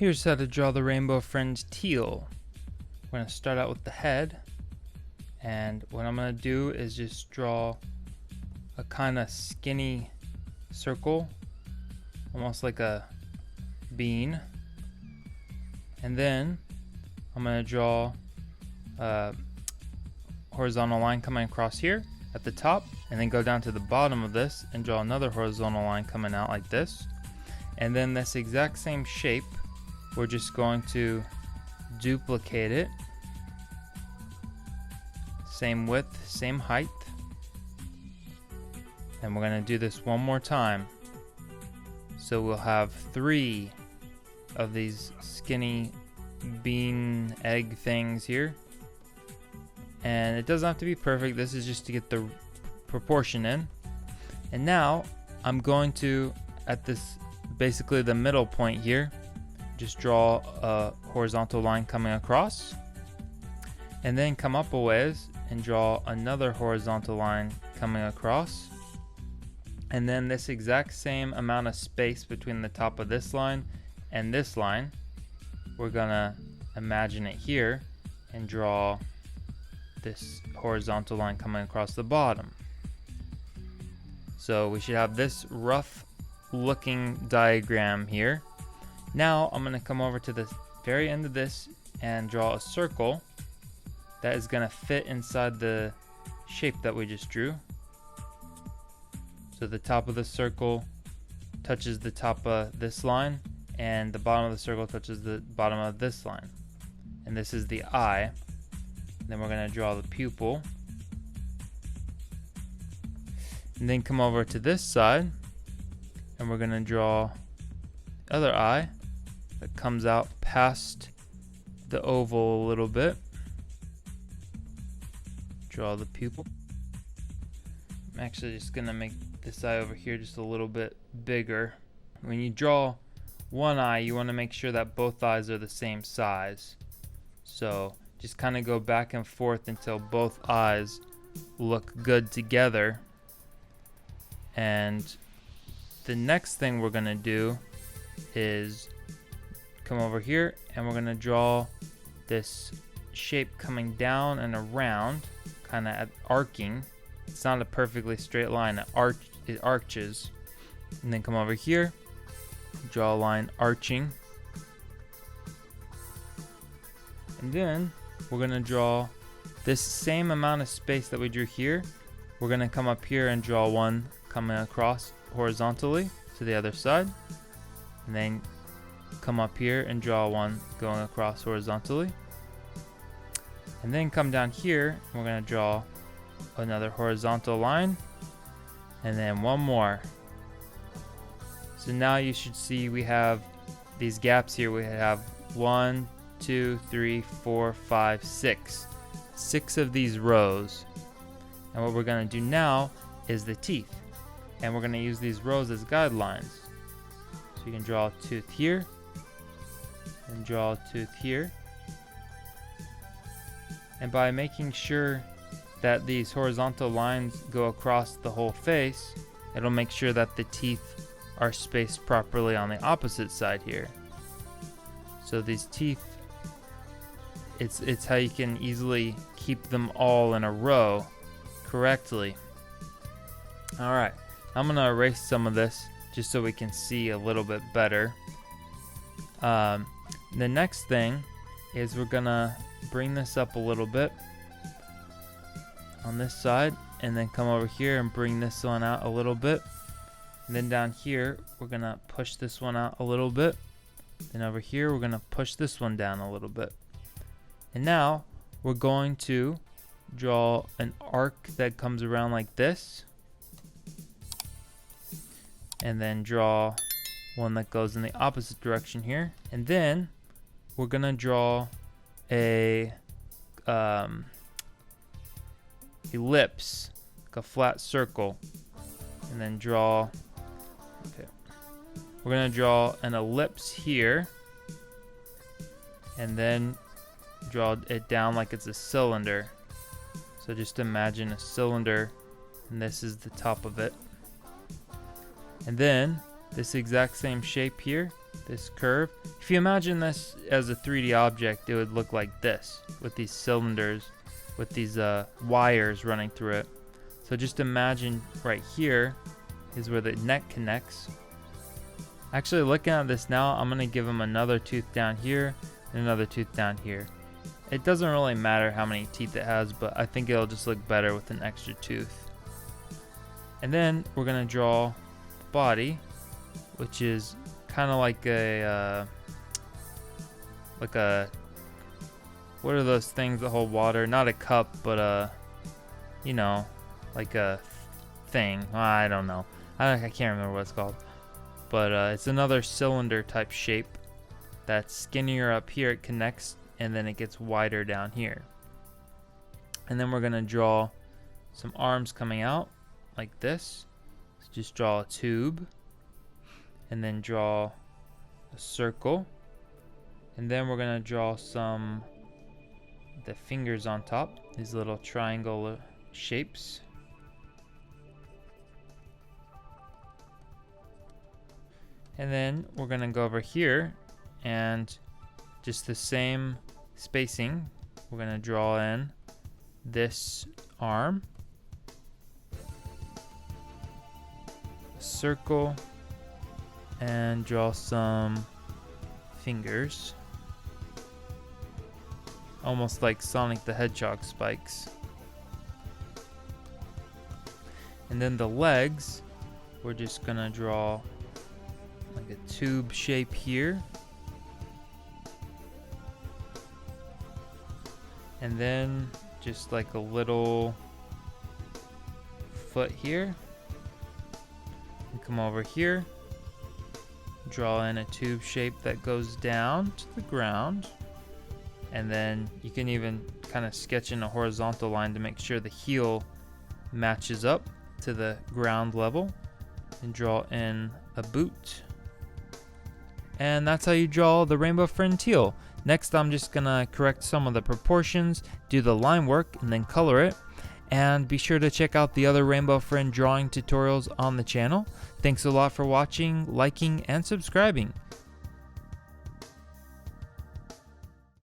Here's how to draw the rainbow friend Teal. We're going to start out with the head, and what I'm going to do is just draw a kind of skinny circle, almost like a bean, and then I'm going to draw a horizontal line coming across here at the top, and then go down to the bottom of this and draw another horizontal line coming out like this. And then this exact same shape, we're just going to duplicate it, same width, same height, and we're going to do this one more time. So we'll have 3 of these skinny bean egg things here, and it doesn't have to be perfect, this is just to get the proportion in. And now I'm going to, at this basically the middle point here, just draw a horizontal line coming across, and then come up a ways and draw another horizontal line coming across, and then this exact same amount of space between the top of this line and this line, we're gonna imagine it here and draw this horizontal line coming across the bottom. So we should have this rough looking diagram here. Now I'm going to come over to the very end of this and draw a circle that is going to fit inside the shape that we just drew. So the top of the circle touches the top of this line, and the bottom of the circle touches the bottom of this line. And this is the eye. And then we're going to draw the pupil. And then come over to this side, and we're going to draw the other eye that comes out past the oval a little bit. Draw the pupil. I'm actually just gonna make this eye over here just a little bit bigger. When you draw one eye, you want to make sure that both eyes are the same size. So just kind of go back and forth until both eyes look good together. And the next thing we're gonna do is come over here, and we're gonna draw this shape coming down and around, kind of arcing. It's not a perfectly straight line, it arches. And then come over here, draw a line arching, and then we're gonna draw this same amount of space that we drew here. We're gonna come up here and draw one coming across horizontally to the other side, and then come up here and draw one going across horizontally, and then come down here and we're going to draw another horizontal line, and then one more. So now you should see we have these gaps here. We have 1, 2, 3, 4, 5, 6 of these rows. And what we're going to do now is the teeth, and we're going to use these rows as guidelines. So you can draw a tooth here and draw a tooth here, and by making sure that these horizontal lines go across the whole face, it'll make sure that the teeth are spaced properly on the opposite side here. So these teeth, it's how you can easily keep them all in a row correctly. Alright, I'm gonna erase some of this just so we can see a little bit better. The next thing is we're gonna bring this up a little bit on this side, and then come over here and bring this one out a little bit, and then down here we're gonna push this one out a little bit, then over here we're gonna push this one down a little bit. And now we're going to draw an arc that comes around like this, and then draw one that goes in the opposite direction here, and then we're gonna draw a ellipse, like a flat circle, and then draw, okay, we're gonna draw an ellipse here, and then draw it down like it's a cylinder. So just imagine a cylinder, and this is the top of it. And then this exact same shape here, this curve. If you imagine this as a 3D object, it would look like this, with these cylinders, with these wires running through it. So just imagine right here is where the neck connects. Actually, looking at this now, I'm gonna give him another tooth down here and another tooth down here. It doesn't really matter how many teeth it has, but I think it'll just look better with an extra tooth. And then we're gonna draw the body, which is kind of like a what are those things that hold water? Not a cup, but you know, like a thing. I don't know. I can't remember what it's called. But it's another cylinder type shape that's skinnier up here. It connects and then it gets wider down here. And then we're gonna draw some arms coming out like this. So just draw a tube and then draw a circle. And then we're gonna draw the fingers on top, these little triangle shapes. And then we're gonna go over here and just the same spacing, we're gonna draw in this arm, a circle, and draw some fingers, almost like Sonic the Hedgehog spikes. And then the legs, we're just gonna draw like a tube shape here. And then just like a little foot here. And come over here, draw in a tube shape that goes down to the ground. And then you can even kind of sketch in a horizontal line to make sure the heel matches up to the ground level, and draw in a boot. And that's how you draw the rainbow friend Teal. Next, I'm just gonna correct some of the proportions, do the line work, and then color it. And be sure to check out the other rainbow friend drawing tutorials on the channel. Thanks a lot for watching, liking, and subscribing.